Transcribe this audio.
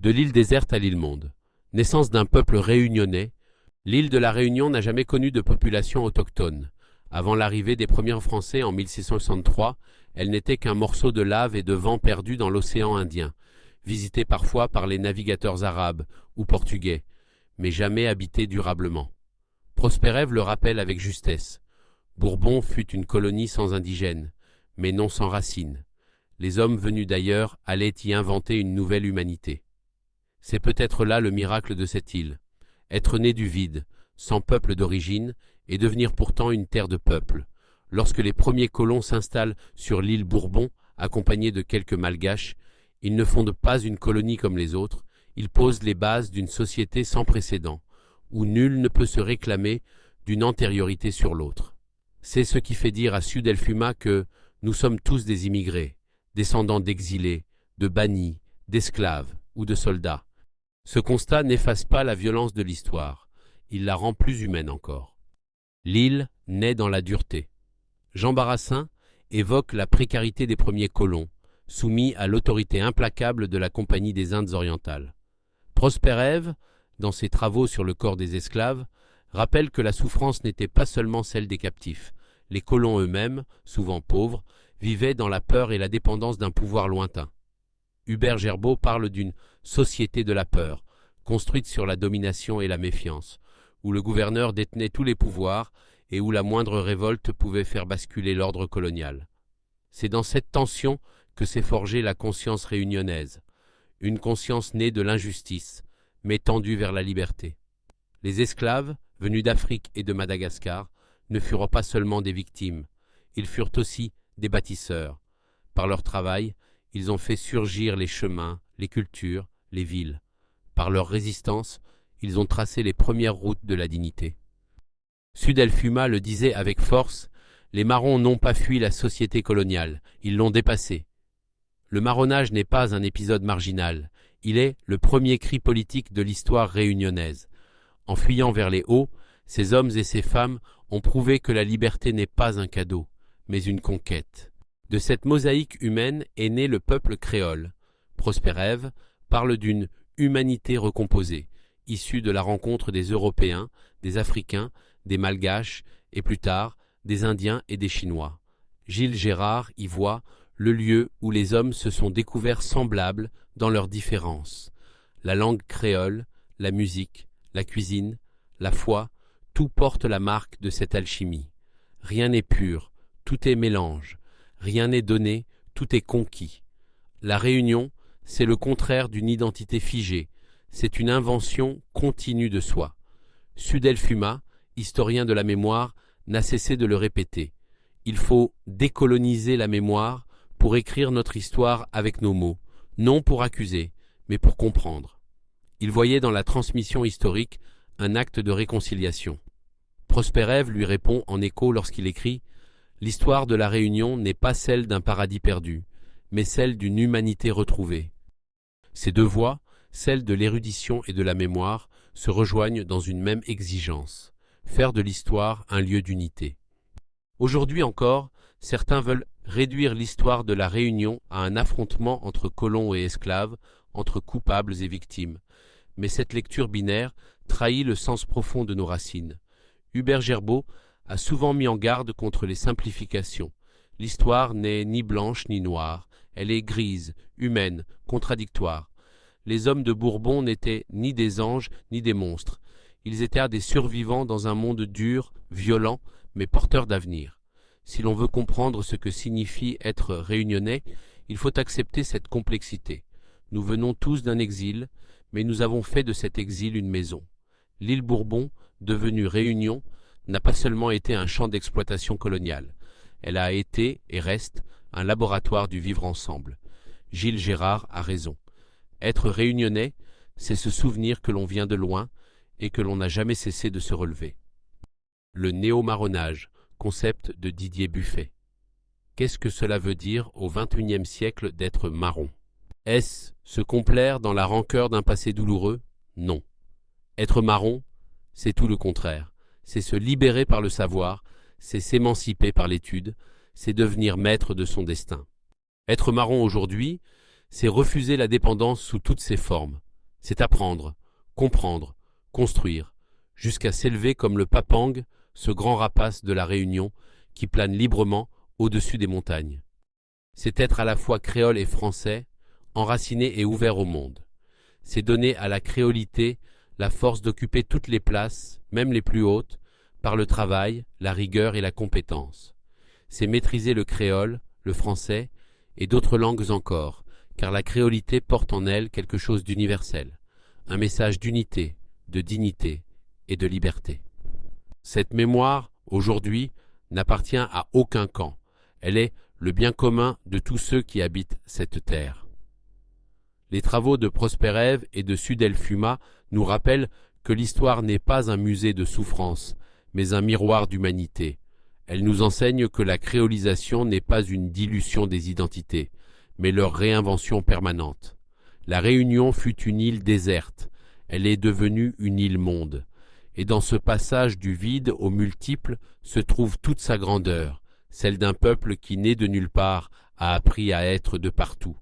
De l'île déserte à l'île monde. Naissance d'un peuple réunionnais, l'île de la Réunion n'a jamais connu de population autochtone. Avant l'arrivée des premiers Français en 1663, elle n'était qu'un morceau de lave et de vent perdu dans l'océan Indien, visité parfois par les navigateurs arabes ou portugais, mais jamais habité durablement. Prosperève le rappelle avec justesse. Bourbon fut une colonie sans indigènes, mais non sans racines. Les hommes venus d'ailleurs allaient y inventer une nouvelle humanité. C'est peut-être là le miracle de cette île. Être né du vide, sans peuple d'origine, et devenir pourtant une terre de peuple. Lorsque les premiers colons s'installent sur l'île Bourbon, accompagnés de quelques malgaches, ils ne fondent pas une colonie comme les autres, ils posent les bases d'une société sans précédent, où nul ne peut se réclamer d'une antériorité sur l'autre. C'est ce qui fait dire à Sudelfuma que nous sommes tous des immigrés, descendants d'exilés, de bannis, d'esclaves ou de soldats. Ce constat n'efface pas la violence de l'histoire, il la rend plus humaine encore. L'île naît dans la dureté. Jean Barassin évoque la précarité des premiers colons, soumis à l'autorité implacable de la Compagnie des Indes orientales. Prosperève, dans ses travaux sur le corps des esclaves, rappelle que la souffrance n'était pas seulement celle des captifs. Les colons eux-mêmes, souvent pauvres, vivaient dans la peur et la dépendance d'un pouvoir lointain. Hubert Gerbaud parle d'une « société de la peur », construite sur la domination et la méfiance, où le gouverneur détenait tous les pouvoirs et où la moindre révolte pouvait faire basculer l'ordre colonial. C'est dans cette tension que s'est forgée la conscience réunionnaise, une conscience née de l'injustice, mais tendue vers la liberté. Les esclaves, venus d'Afrique et de Madagascar, ne furent pas seulement des victimes, ils furent aussi des bâtisseurs. Par leur travail, ils ont fait surgir les chemins, les cultures, les villes. Par leur résistance, ils ont tracé les premières routes de la dignité. Sudelfuma le disait avec force, les marrons n'ont pas fui la société coloniale, ils l'ont dépassée. Le marronnage n'est pas un épisode marginal, il est le premier cri politique de l'histoire réunionnaise. En fuyant vers les hauts, ces hommes et ces femmes ont prouvé que la liberté n'est pas un cadeau, mais une conquête. De cette mosaïque humaine est né le peuple créole. Prosperève parle d'une humanité recomposée, issue de la rencontre des Européens, des Africains, des Malgaches et plus tard des Indiens et des Chinois. Gilles Gérard y voit le lieu où les hommes se sont découverts semblables dans leurs différences. La langue créole, la musique, la cuisine, la foi, tout porte la marque de cette alchimie. Rien n'est pur, tout est mélange. Rien n'est donné, tout est conquis. La réunion, c'est le contraire d'une identité figée, c'est une invention continue de soi. Sudelfuma, historien de la mémoire, n'a cessé de le répéter. Il faut décoloniser la mémoire pour écrire notre histoire avec nos mots, non pour accuser, mais pour comprendre. Il voyait dans la transmission historique un acte de réconciliation. Prosperève lui répond en écho lorsqu'il écrit « L'histoire de la Réunion n'est pas celle d'un paradis perdu, mais celle d'une humanité retrouvée. » Ces deux voies, celle de l'érudition et de la mémoire, se rejoignent dans une même exigence, faire de l'histoire un lieu d'unité. Aujourd'hui encore, certains veulent réduire l'histoire de la Réunion à un affrontement entre colons et esclaves, entre coupables et victimes. Mais cette lecture binaire trahit le sens profond de nos racines. Hubert Gerbaud a souvent mis en garde contre les simplifications. L'histoire n'est ni blanche ni noire, elle est grise, humaine, contradictoire. Les hommes de Bourbon n'étaient ni des anges ni des monstres. Ils étaient des survivants dans un monde dur, violent, mais porteur d'avenir. Si l'on veut comprendre ce que signifie être réunionnais, il faut accepter cette complexité. Nous venons tous d'un exil, mais nous avons fait de cet exil une maison. L'île Bourbon, devenue Réunion, n'a pas seulement été un champ d'exploitation coloniale. Elle a été, et reste, un laboratoire du vivre ensemble. Gilles Gérard a raison. Être réunionnais, c'est se souvenir que l'on vient de loin et que l'on n'a jamais cessé de se relever. Le néo-marronnage, concept de Didier Buffet. Qu'est-ce que cela veut dire au XXIe siècle d'être marron? Est-ce se complaire dans la rancœur d'un passé douloureux? Non. Être marron, c'est tout le contraire. C'est se libérer par le savoir, c'est s'émanciper par l'étude, c'est devenir maître de son destin. Être marron aujourd'hui, c'est refuser la dépendance sous toutes ses formes. C'est apprendre, comprendre, construire, jusqu'à s'élever comme le Papang, ce grand rapace de la Réunion qui plane librement au-dessus des montagnes. C'est être à la fois créole et français, enraciné et ouvert au monde. C'est donner à la créolité la force d'occuper toutes les places, même les plus hautes, par le travail, la rigueur et la compétence. C'est maîtriser le créole, le français et d'autres langues encore, car la créolité porte en elle quelque chose d'universel, un message d'unité, de dignité et de liberté. Cette mémoire, aujourd'hui, n'appartient à aucun camp. Elle est le bien commun de tous ceux qui habitent cette terre. Les travaux de Prosper Ève et de Sudel Fuma nous rappellent que l'histoire n'est pas un musée de souffrance, mais un miroir d'humanité. Elle nous enseigne que la créolisation n'est pas une dilution des identités, mais leur réinvention permanente. La Réunion fut une île déserte, elle est devenue une île-monde. Et dans ce passage du vide au multiple se trouve toute sa grandeur, celle d'un peuple qui, né de nulle part, a appris à être de partout.